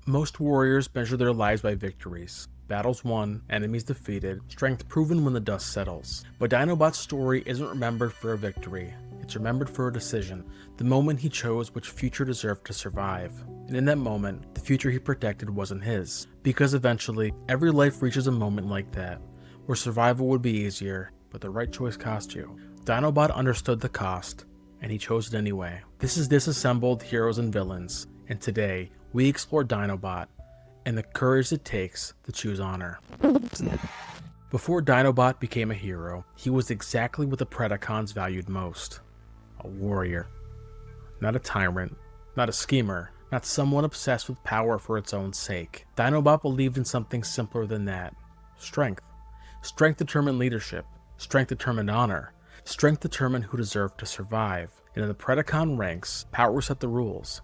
Most warriors measure their lives by victories. Battles won, enemies defeated, strength proven when the dust settles. But Dinobot's story isn't remembered for a victory. It's remembered for a decision, the moment he chose which future deserved to survive. And in that moment, the future he protected wasn't his. Because eventually, every life reaches a moment like that, where survival would be easier, but the right choice cost you. Dinobot understood the cost, and he chose it anyway. This is Disassembled Heroes and Villains, and today, we explore Dinobot, and the courage it takes to choose honor. Before Dinobot became a hero, he was exactly what the Predacons valued most. A warrior. Not a tyrant, not a schemer, not someone obsessed with power for its own sake. Dinobot believed in something simpler than that. Strength. Strength determined leadership. Strength determined honor. Strength determined who deserved to survive. And in the Predacon ranks, power set the rules.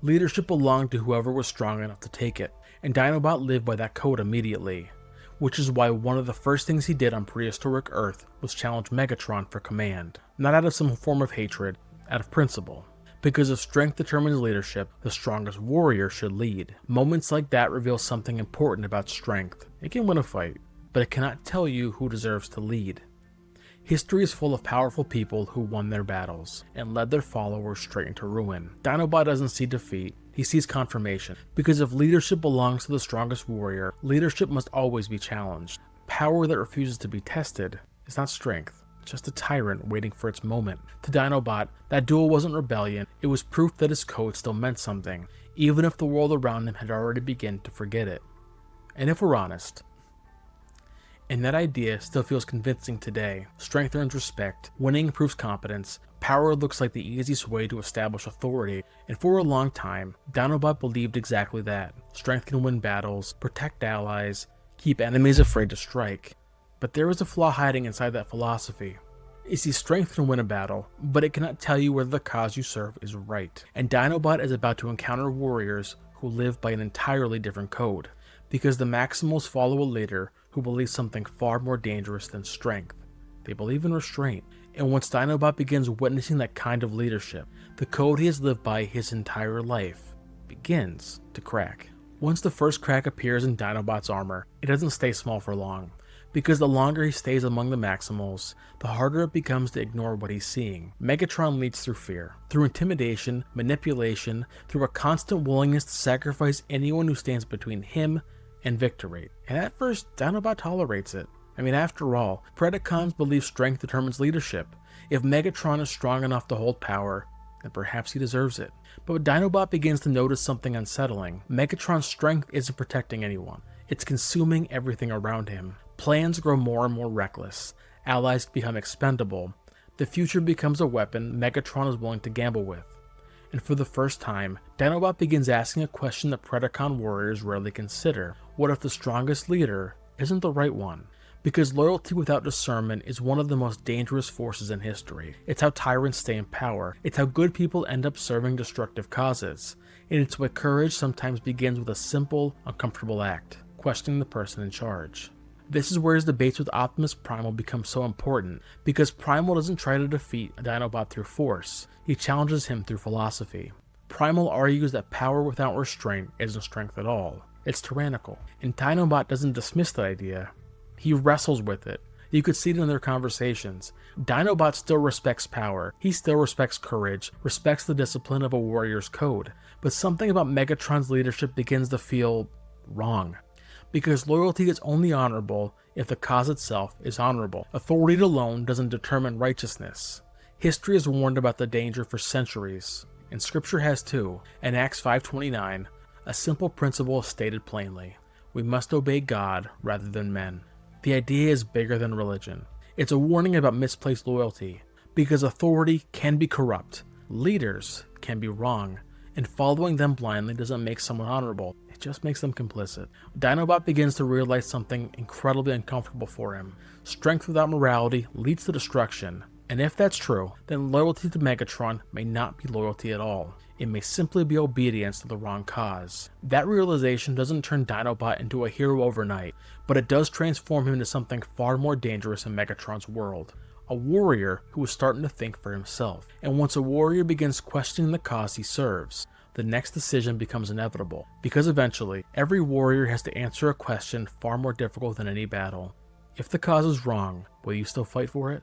Leadership belonged to whoever was strong enough to take it, and Dinobot lived by that code immediately. Which is why one of the first things he did on prehistoric Earth was challenge Megatron for command. Not out of some form of hatred, out of principle. Because if strength determines leadership, the strongest warrior should lead. Moments like that reveal something important about strength. It can win a fight, but it cannot tell you who deserves to lead. History is full of powerful people who won their battles, and led their followers straight into ruin. Dinobot doesn't see defeat, he sees confirmation, because if leadership belongs to the strongest warrior, leadership must always be challenged. Power that refuses to be tested is not strength, it's just a tyrant waiting for its moment. To Dinobot, that duel wasn't rebellion, it was proof that his code still meant something, even if the world around him had already begun to forget it. And if we're honest, and that idea still feels convincing today. Strength earns respect, winning proves competence, power looks like the easiest way to establish authority, and for a long time, Dinobot believed exactly that. Strength can win battles, protect allies, keep enemies afraid to strike. But there is a flaw hiding inside that philosophy. You see, strength can win a battle, but it cannot tell you whether the cause you serve is right. And Dinobot is about to encounter warriors who live by an entirely different code. Because the Maximals follow a leader who believes something far more dangerous than strength. They believe in restraint. And once Dinobot begins witnessing that kind of leadership, the code he has lived by his entire life begins to crack. Once the first crack appears in Dinobot's armor, it doesn't stay small for long. Because the longer he stays among the Maximals, the harder it becomes to ignore what he's seeing. Megatron leads through fear, through intimidation, manipulation, through a constant willingness to sacrifice anyone who stands between him and victory. And at first, Dinobot tolerates it. I mean, after all, Predacons believe strength determines leadership. If Megatron is strong enough to hold power, then perhaps he deserves it. But when Dinobot begins to notice something unsettling, Megatron's strength isn't protecting anyone. It's consuming everything around him. Plans grow more and more reckless. Allies become expendable. The future becomes a weapon Megatron is willing to gamble with. And for the first time, Dinobot begins asking a question that Predacon warriors rarely consider. What if the strongest leader isn't the right one? Because loyalty without discernment is one of the most dangerous forces in history. It's how tyrants stay in power. It's how good people end up serving destructive causes. And it's why courage sometimes begins with a simple, uncomfortable act, questioning the person in charge. This is where his debates with Optimus Primal become so important, because Primal doesn't try to defeat Dinobot through force, he challenges him through philosophy. Primal argues that power without restraint isn't strength at all, it's tyrannical, and Dinobot doesn't dismiss the idea, he wrestles with it. You could see it in their conversations. Dinobot still respects power, he still respects courage, respects the discipline of a warrior's code, but something about Megatron's leadership begins to feel wrong. Because loyalty is only honorable if the cause itself is honorable. Authority alone doesn't determine righteousness. History has warned about the danger for centuries, and scripture has too. In Acts 5:29, a simple principle is stated plainly. We must obey God rather than men. The idea is bigger than religion. It's a warning about misplaced loyalty, because authority can be corrupt, leaders can be wrong, and following them blindly doesn't make someone honorable. It just makes them complicit. Dinobot begins to realize something incredibly uncomfortable for him. Strength without morality leads to destruction. And if that's true, then loyalty to Megatron may not be loyalty at all. It may simply be obedience to the wrong cause. That realization doesn't turn Dinobot into a hero overnight, but it does transform him into something far more dangerous in Megatron's world. A warrior who is starting to think for himself. And once a warrior begins questioning the cause he serves, the next decision becomes inevitable, because eventually, every warrior has to answer a question far more difficult than any battle. If the cause is wrong, will you still fight for it?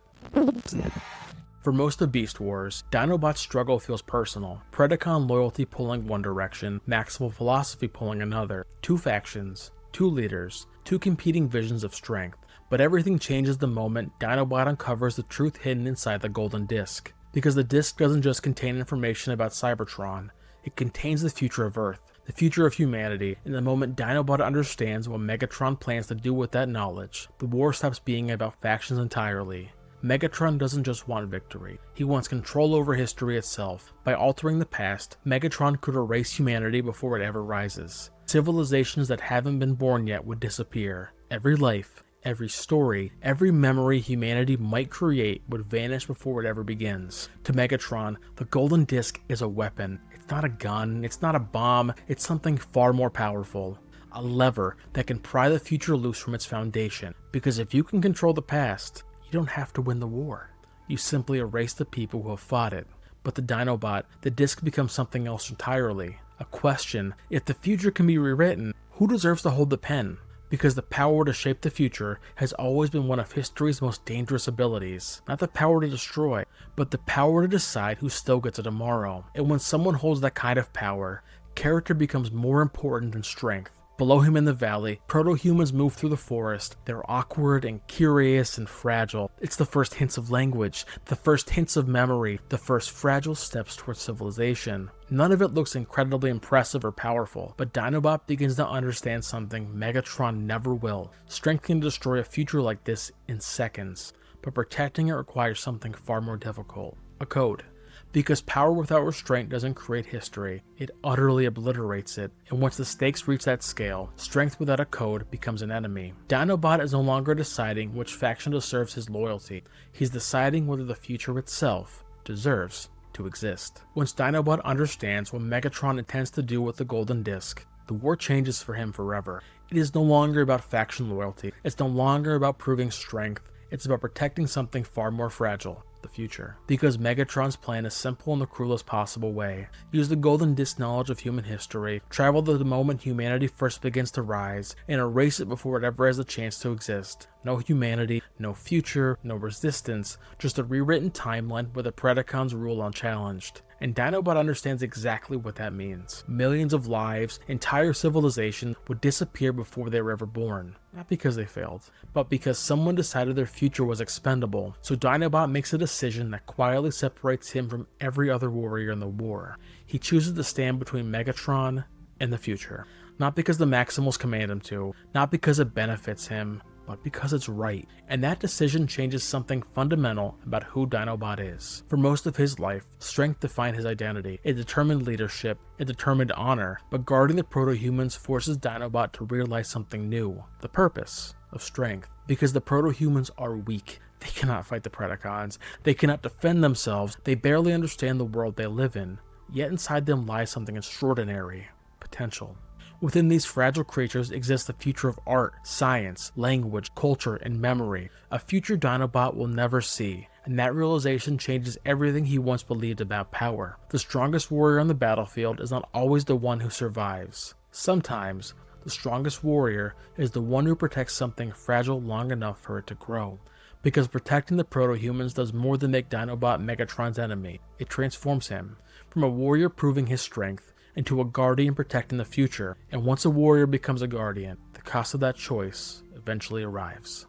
For most of Beast Wars, Dinobot's struggle feels personal. Predacon loyalty pulling one direction, Maximal philosophy pulling another. Two factions, two leaders, two competing visions of strength. But everything changes the moment Dinobot uncovers the truth hidden inside the golden disc. Because the disc doesn't just contain information about Cybertron, it contains the future of Earth, the future of humanity, and the moment Dinobot understands what Megatron plans to do with that knowledge, the war stops being about factions entirely. Megatron doesn't just want victory, he wants control over history itself. By altering the past, Megatron could erase humanity before it ever rises. Civilizations that haven't been born yet would disappear. Every life, every story, every memory humanity might create would vanish before it ever begins. To Megatron, the golden disc is a weapon. It's not a gun, it's not a bomb, it's something far more powerful. A lever that can pry the future loose from its foundation. Because if you can control the past, you don't have to win the war. You simply erase the people who have fought it. But the Dinobot, the disc becomes something else entirely. A question: if the future can be rewritten, who deserves to hold the pen? Because the power to shape the future has always been one of history's most dangerous abilities. Not the power to destroy, but the power to decide who still gets a tomorrow. And when someone holds that kind of power, character becomes more important than strength. Below him in the valley, proto-humans move through the forest. They're awkward and curious and fragile. It's the first hints of language, the first hints of memory, the first fragile steps towards civilization. None of it looks incredibly impressive or powerful, but Dinobot begins to understand something Megatron never will. Strength can destroy a future like this in seconds, but protecting it requires something far more difficult: a code. Because power without restraint doesn't create history, it utterly obliterates it, and once the stakes reach that scale, strength without a code becomes an enemy. Dinobot is no longer deciding which faction deserves his loyalty, he's deciding whether the future itself deserves to exist. Once Dinobot understands what Megatron intends to do with the golden disc, the war changes for him forever. It is no longer about faction loyalty, it's no longer about proving strength, it's about protecting something far more fragile: the future. Because Megatron's plan is simple in the cruelest possible way. Use the golden disc knowledge of human history, travel to the moment humanity first begins to rise, and erase it before it ever has a chance to exist. No humanity, no future, no resistance, just a rewritten timeline where the Predacons rule unchallenged. And Dinobot understands exactly what that means. Millions of lives, entire civilizations would disappear before they were ever born. Not because they failed, but because someone decided their future was expendable. So Dinobot makes a decision that quietly separates him from every other warrior in the war. He chooses to stand between Megatron and the future. Not because the Maximals command him to, not because it benefits him, but because it's right. And that decision changes something fundamental about who Dinobot is. For most of his life, strength defined his identity. It determined leadership, it determined honor, but guarding the proto-humans forces Dinobot to realize something new: the purpose of strength. Because the proto-humans are weak. They cannot fight the Predacons, they cannot defend themselves, they barely understand the world they live in. Yet inside them lies something extraordinary: potential. Within these fragile creatures exists the future of art, science, language, culture, and memory, a future Dinobot will never see, and that realization changes everything he once believed about power. The strongest warrior on the battlefield is not always the one who survives. Sometimes, the strongest warrior is the one who protects something fragile long enough for it to grow. Because protecting the proto-humans does more than make Dinobot Megatron's enemy. It transforms him, from a warrior proving his strength, into a guardian protecting the future. And once a warrior becomes a guardian, the cost of that choice eventually arrives.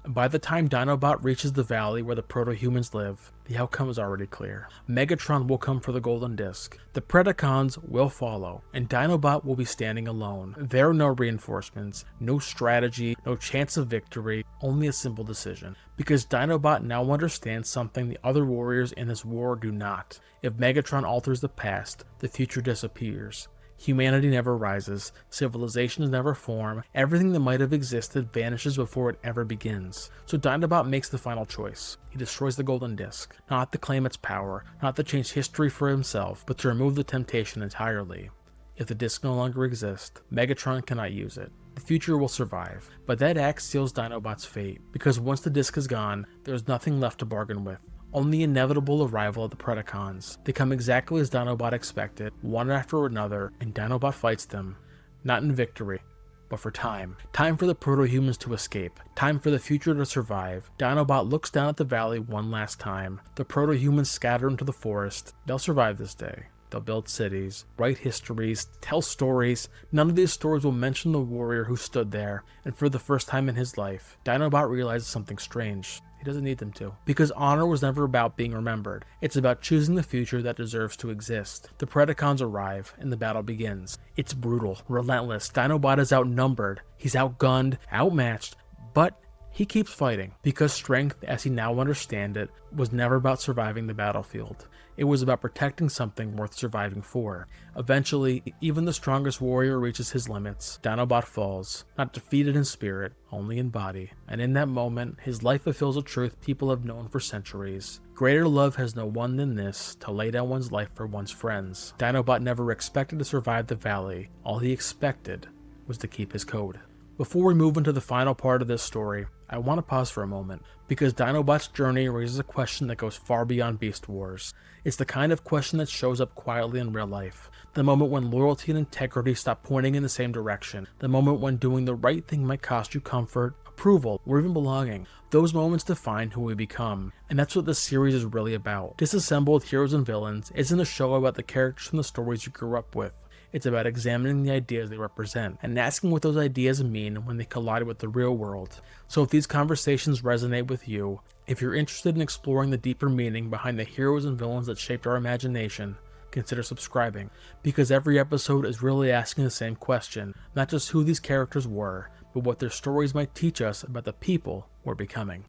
And by the time Dinobot reaches the valley where the proto-humans live, the outcome is already clear. Megatron will come for the golden disc, the Predacons will follow, and Dinobot will be standing alone. There are no reinforcements, no strategy, no chance of victory, only a simple decision. Because Dinobot now understands something the other warriors in this war do not. If Megatron alters the past, the future disappears. Humanity never rises, civilizations never form, everything that might have existed vanishes before it ever begins. So Dinobot makes the final choice. He destroys the golden disc, not to claim its power, not to change history for himself, but to remove the temptation entirely. If the disc no longer exists, Megatron cannot use it. The future will survive, but that act seals Dinobot's fate, because once the disc is gone, there is nothing left to bargain with. On the inevitable arrival of the Predacons, they come exactly as Dinobot expected, one after another, and Dinobot fights them, not in victory, but for time. Time for the proto-humans to escape. Time for the future to survive. Dinobot looks down at the valley one last time. The proto-humans scatter into the forest. They'll survive this day. They'll build cities, write histories, tell stories. None of these stories will mention the warrior who stood there, and for the first time in his life, Dinobot realizes something strange. He doesn't need them to. Because honor was never about being remembered. It's about choosing the future that deserves to exist. The Predacons arrive, and the battle begins. It's brutal, relentless. Dinobot is outnumbered. He's outgunned, outmatched, but he keeps fighting. Because strength, as he now understands it, was never about surviving the battlefield. It was about protecting something worth surviving for. Eventually, even the strongest warrior reaches his limits. Dinobot falls, not defeated in spirit, only in body. And in that moment, his life fulfills a truth people have known for centuries. Greater love has no one than this, to lay down one's life for one's friends. Dinobot never expected to survive the valley. All he expected was to keep his code. Before we move into the final part of this story, I want to pause for a moment, because Dinobot's journey raises a question that goes far beyond Beast Wars. It's the kind of question that shows up quietly in real life. The moment when loyalty and integrity stop pointing in the same direction. The moment when doing the right thing might cost you comfort, approval, or even belonging. Those moments define who we become, and that's what this series is really about. Disassembled Heroes and Villains isn't a show about the characters from the stories you grew up with. It's about examining the ideas they represent, and asking what those ideas mean when they collide with the real world. So if these conversations resonate with you, if you're interested in exploring the deeper meaning behind the heroes and villains that shaped our imagination, consider subscribing, because every episode is really asking the same question, not just who these characters were, but what their stories might teach us about the people we're becoming.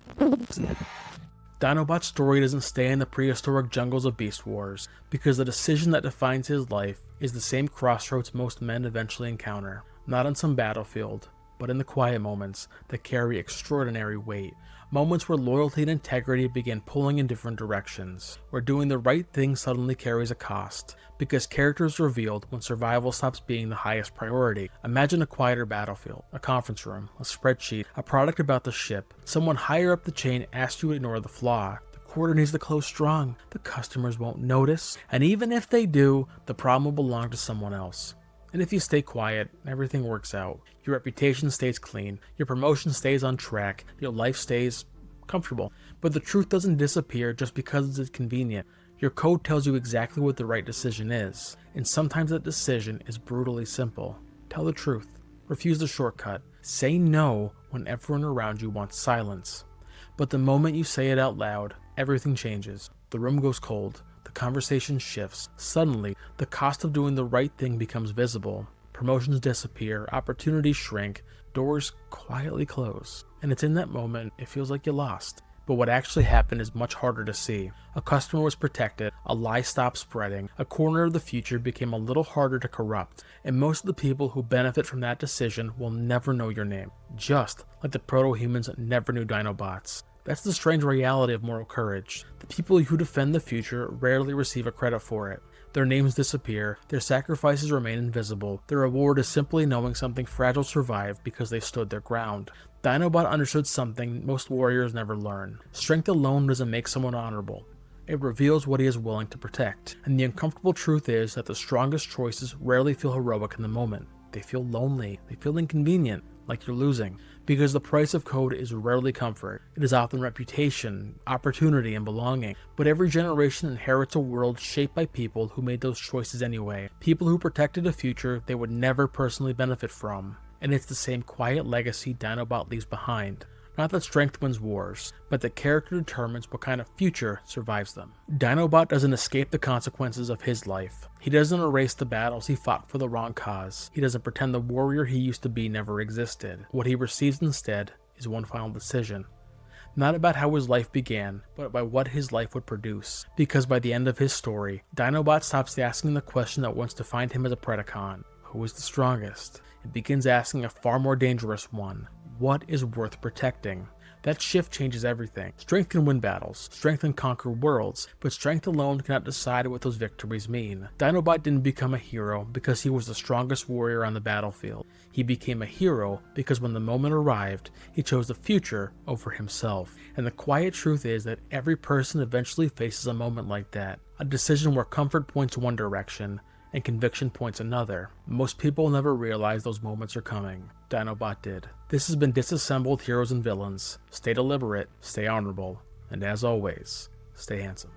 Dinobot's story doesn't stay in the prehistoric jungles of Beast Wars, because the decision that defines his life is the same crossroads most men eventually encounter, not on some battlefield, but in the quiet moments that carry extraordinary weight. Moments where loyalty and integrity begin pulling in different directions, where doing the right thing suddenly carries a cost, because characters revealed when survival stops being the highest priority. Imagine a quieter battlefield, a conference room, a spreadsheet, a product about the ship. Someone higher up the chain asks you to ignore the flaw. The quarter needs to close strong. The customers won't notice, and even if they do, the problem will belong to someone else. And if you stay quiet, everything works out. Your reputation stays clean, your promotion stays on track, your life stays comfortable. But the truth doesn't disappear just because it's convenient. Your code tells you exactly what the right decision is, and sometimes that decision is brutally simple. Tell the truth. Refuse the shortcut. Say no when everyone around you wants silence. But the moment you say it out loud, everything changes. The room goes cold. The conversation shifts. Suddenly, the cost of doing the right thing becomes visible. Promotions disappear, opportunities shrink, doors quietly close. And it's in that moment it feels like you lost. But what actually happened is much harder to see. A customer was protected, a lie stopped spreading, a corner of the future became a little harder to corrupt, and most of the people who benefit from that decision will never know your name, just like the proto-humans never knew Dinobots. That's the strange reality of moral courage. The people who defend the future rarely receive a credit for it. Their names disappear, their sacrifices remain invisible, their reward is simply knowing something fragile survived because they stood their ground. Dinobot understood something most warriors never learn. Strength alone doesn't make someone honorable. It reveals what he is willing to protect. And the uncomfortable truth is that the strongest choices rarely feel heroic in the moment. They feel lonely, they feel inconvenient, like you're losing. Because the price of code is rarely comfort. It is often reputation, opportunity, and belonging. But every generation inherits a world shaped by people who made those choices anyway. People who protected a future they would never personally benefit from. And it's the same quiet legacy Dinobot leaves behind. Not that strength wins wars, but that character determines what kind of future survives them. Dinobot doesn't escape the consequences of his life. He doesn't erase the battles he fought for the wrong cause. He doesn't pretend the warrior he used to be never existed. What he receives instead is one final decision. Not about how his life began, but by what his life would produce. Because by the end of his story, Dinobot stops asking the question that once defined him as a Predacon. Who is the strongest? It begins asking a far more dangerous one. What is worth protecting? That shift changes everything. Strength can win battles, strength can conquer worlds, but strength alone cannot decide what those victories mean. Dinobot didn't become a hero because he was the strongest warrior on the battlefield. He became a hero because when the moment arrived, he chose the future over himself. And the quiet truth is that every person eventually faces a moment like that. A decision where comfort points one direction and conviction points another. Most people never realize those moments are coming. Dinobot did. This has been Disassembled Heroes and Villains. Stay deliberate, stay honorable, and as always, stay handsome.